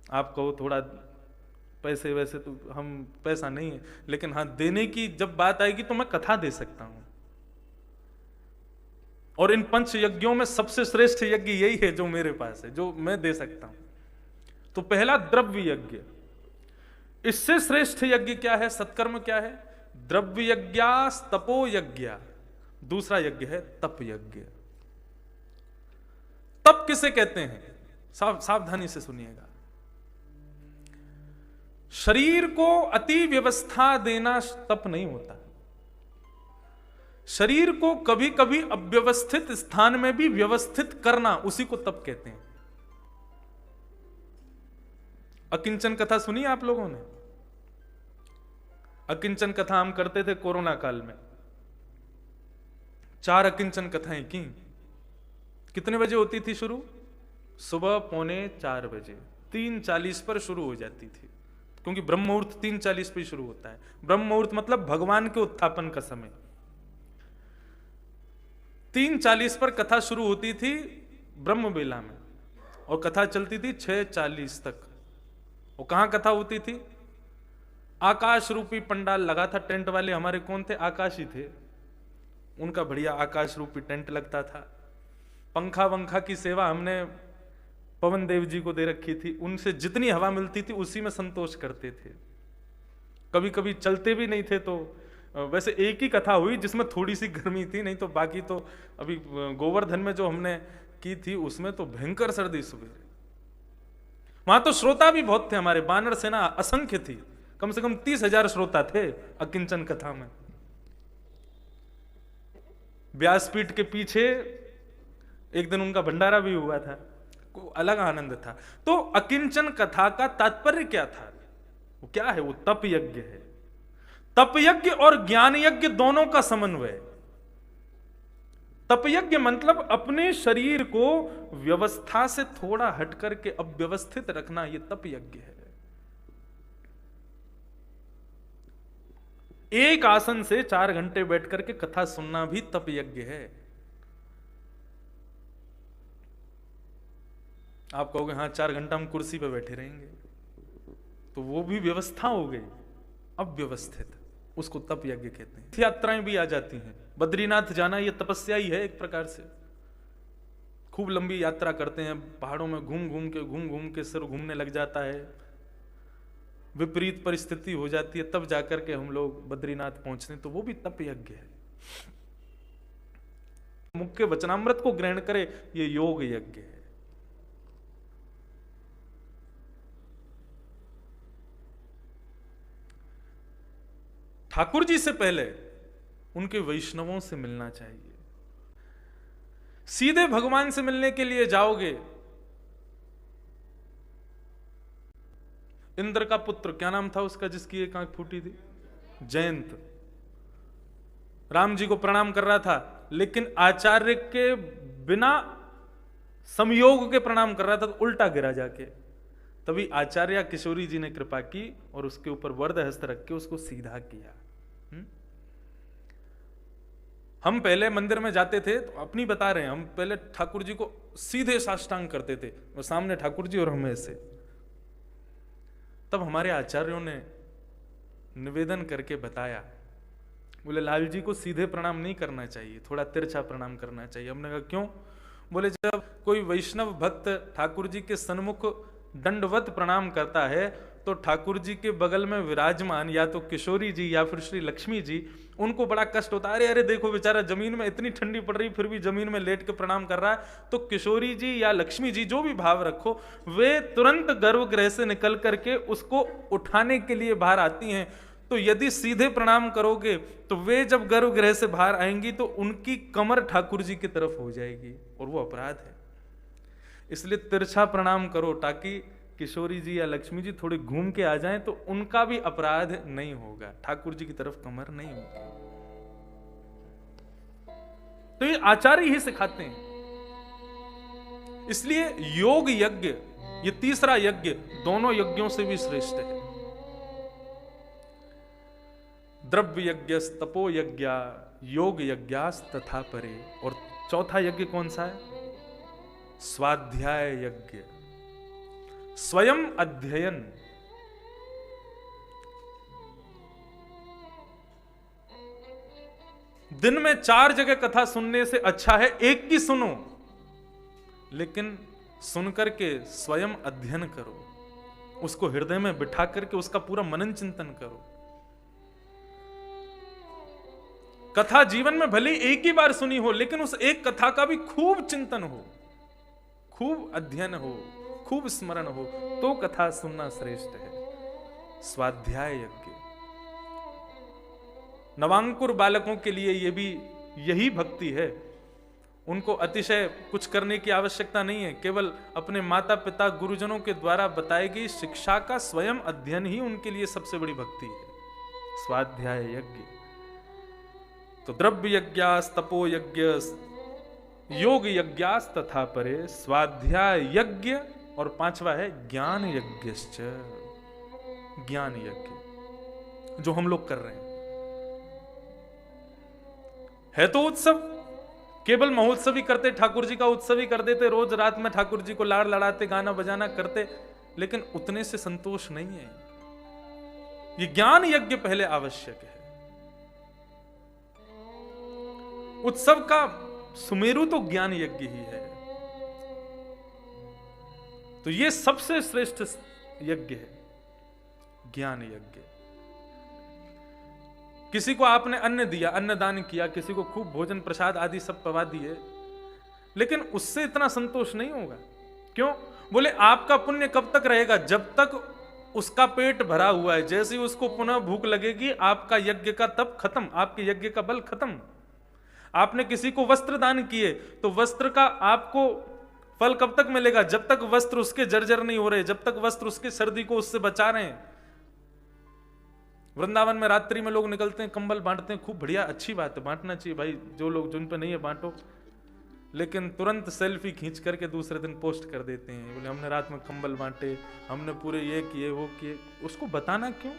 आप कहो थोड़ा पैसे वैसे तो हम पैसा नहीं है, लेकिन हाँ देने की जब बात आएगी तो मैं कथा दे सकता हूं। और इन पंच यज्ञों में सबसे श्रेष्ठ यज्ञ यही है जो मेरे पास है, जो मैं दे सकता हूं। तो पहला द्रव्य यज्ञ। इससे श्रेष्ठ यज्ञ क्या है, सत्कर्म क्या है? द्रव्य यज्ञास तपो यज्ञ। दूसरा यज्ञ है तप यज्ञ। तप किसे कहते हैं? सावधानी से सुनिएगा। शरीर को अति व्यवस्था देना तप नहीं होता। शरीर को कभी कभी अव्यवस्थित स्थान में भी व्यवस्थित करना, उसी को तप कहते हैं। अकिंचन कथा सुनी आप लोगों ने? अकिंचन कथा हम करते थे कोरोना काल में। 4 अकिंचन कथाएं की। कितने बजे होती थी शुरू? सुबह 3:45 बजे, 3:40 पर शुरू हो जाती थी, क्योंकि ब्रह्म मुहूर्त 3:40 पर शुरू होता है। ब्रह्म मुहूर्त मतलब भगवान के उत्थापन का समय। 3:40 पर कथा शुरू होती थी ब्रह्म बेला में, और कथा चलती थी 6:40 तक। वो कहां कथा होती थी? आकाश रूपी पंडाल लगा था। टेंट वाले हमारे कौन थे? आकाश ही थे। उनका बढ़िया आकाश रूपी टेंट लगता था। पंखा वंखा की सेवा हमने पवन देव जी को दे रखी थी। उनसे जितनी हवा मिलती थी उसी में संतोष करते थे। कभी कभी चलते भी नहीं थे तो वैसे एक ही कथा हुई जिसमें थोड़ी सी गर्मी थी, नहीं तो बाकी तो अभी गोवर्धन में जो हमने की थी उसमें तो भयंकर सर्दी सुबह। वहां तो श्रोता भी बहुत थे, हमारे बानर सेना असंख्य थी, कम से कम 30,000 श्रोता थे अकिंचन कथा में। व्यासपीठ के पीछे एक दिन उनका भंडारा भी हुआ था, अलग आनंद था। तो अकिंचन कथा का तात्पर्य क्या था? वो क्या है? वो तप यज्ञ है। तप यज्ञ और ज्ञान यज्ञ दोनों का समन्वय। तप यज्ञ मतलब अपने शरीर को व्यवस्था से थोड़ा हट करके अव्यवस्थित रखना, यह तप यज्ञ है। एक आसन से 4 घंटे बैठ करके कथा सुनना भी तप यज्ञ है। आप कहोगे हाँ 4 घंटा हम कुर्सी पे बैठे रहेंगे, तो वो भी व्यवस्था हो गई। अव्यवस्थित, उसको तप यज्ञ कहते हैं। यात्राएं भी आ जाती हैं। बद्रीनाथ जाना ये तपस्या ही है एक प्रकार से। खूब लंबी यात्रा करते हैं, पहाड़ों में घूम घूम के सिर घूमने लग जाता है, विपरीत परिस्थिति हो जाती है, तब जाकर के हम लोग बद्रीनाथ पहुंचते हैं, तो वो भी तप यज्ञ है। मुख्य वचनामृत को ग्रहण करे, ये योग यज्ञ है। ठाकुर जी से पहले उनके वैष्णवों से मिलना चाहिए। सीधे भगवान से मिलने के लिए जाओगे, इंद्र का पुत्र, क्या नाम था उसका जिसकी एक आंख फूटी थी? जयंत। राम जी को प्रणाम कर रहा था, लेकिन आचार्य के बिना संयोग के प्रणाम कर रहा था, तो उल्टा गिरा जाके। तभी आचार्य किशोरी जी ने कृपा की और उसके ऊपर वरद हस्त रख के उसको सीधा किया। हम पहले मंदिर में जाते थे, तो अपनी बता रहे हैं, हम पहले ठाकुर जी को सीधे साष्टांग करते थे, और सामने ठाकुर जी और हम ऐसे। तब हमारे आचार्यों ने निवेदन करके बताया, बोले लाल जी को सीधे प्रणाम नहीं करना चाहिए, थोड़ा तिरछा प्रणाम करना चाहिए। हमने कहा क्यों? बोले जब कोई वैष्णव भक्त ठाकुर जी के सन्मुख दंडवत प्रणाम करता है, तो ठाकुर जी के बगल में विराजमान या तो किशोरी जी या फिर श्री लक्ष्मी जी, उनको बड़ा कष्ट होता है। अरे अरे देखो बेचारा जमीन में इतनी ठंडी पड़ रही फिर भी जमीन में लेट के प्रणाम कर रहा है। तो किशोरी जी या लक्ष्मी जी, जो भी भाव रखो, वे तुरंत गर्भगृह से निकल करके उसको उठाने के लिए बाहर आती हैं। तो यदि सीधे प्रणाम करोगे तो वे जब गर्भगृह से बाहर आएंगी तो उनकी कमर ठाकुर जी की तरफ हो जाएगी, और वो अपराध है। इसलिए तिरछा प्रणाम करो, ताकि किशोरी जी या लक्ष्मी जी थोड़े घूम के आ जाएं तो उनका भी अपराध नहीं होगा, ठाकुर जी की तरफ कमर नहीं होगी। तो ये आचार्य ही सिखाते हैं। इसलिए योग यज्ञ, ये तीसरा यज्ञ, दोनों यज्ञों से भी श्रेष्ठ है। द्रव्य यज्ञ, तपो यज्ञ, योग यज्ञास तथा परे। और चौथा यज्ञ कौन सा है? स्वाध्याय यज्ञ। स्वयं अध्ययन। दिन में 4 जगह कथा सुनने से अच्छा है एक की सुनो, लेकिन सुनकर के स्वयं अध्ययन करो, उसको हृदय में बिठा करके उसका पूरा मनन चिंतन करो। कथा जीवन में भले एक ही बार सुनी हो, लेकिन उस एक कथा का भी खूब चिंतन हो, खूब अध्ययन हो, खूब स्मरण हो, तो कथा सुनना श्रेष्ठ है। स्वाध्याय यज्ञ नवांकुर बालकों के लिए ये भी यही भक्ति है। उनको अतिशय कुछ करने की आवश्यकता नहीं है, केवल अपने माता पिता गुरुजनों के द्वारा बताई गई शिक्षा का स्वयं अध्ययन ही उनके लिए सबसे बड़ी भक्ति है। स्वाध्याय यज्ञ। तो द्रव्य यज्ञास तपो यज्ञ योग यज्ञास तथा परे स्वाध्याय यज्ञ, और 5वां है ज्ञान यज्ञश्च। ज्ञान यज्ञ जो हम लोग कर रहे हैं है तो उत्सव, केवल महोत्सव ही करते, ठाकुर जी का उत्सव ही कर देते, रोज रात में ठाकुर जी को लाड़ लड़ाते, गाना बजाना करते, लेकिन उतने से संतोष नहीं है। ये ज्ञान यज्ञ पहले आवश्यक है। उत्सव का सुमेरु तो ज्ञान यज्ञ ही है। तो ये सबसे श्रेष्ठ यज्ञ है, ज्ञान यज्ञ। किसी को आपने अन्न दिया, अन्नदान किया, किसी को खूब भोजन प्रसाद आदि सब पवा दिए, लेकिन उससे इतना संतोष नहीं होगा। क्यों? बोले आपका पुण्य कब तक रहेगा? जब तक उसका पेट भरा हुआ है। जैसे ही उसको पुनः भूख लगेगी, आपका यज्ञ का तप खत्म, आपके यज्ञ का बल खत्म। आपने किसी को वस्त्र दान किए, तो वस्त्र का आपको फल कब तक मिलेगा? जब तक वस्त्र उसके जर्जर नहीं हो रहे, जब तक वस्त्र उसके सर्दी को उससे बचा रहे हैं। वृंदावन में रात्रि में लोग निकलते हैं, कंबल बांटते हैं, खूब बढ़िया, अच्छी बात है, बांटना चाहिए भाई। जो लोग जिन पे नहीं है बांटो, लेकिन तुरंत सेल्फी खींच करके दूसरे दिन पोस्ट कर देते हैं, बोले हमने रात में कंबल बांटे, हमने पूरे ये किए वो किए। उसको बताना क्यों?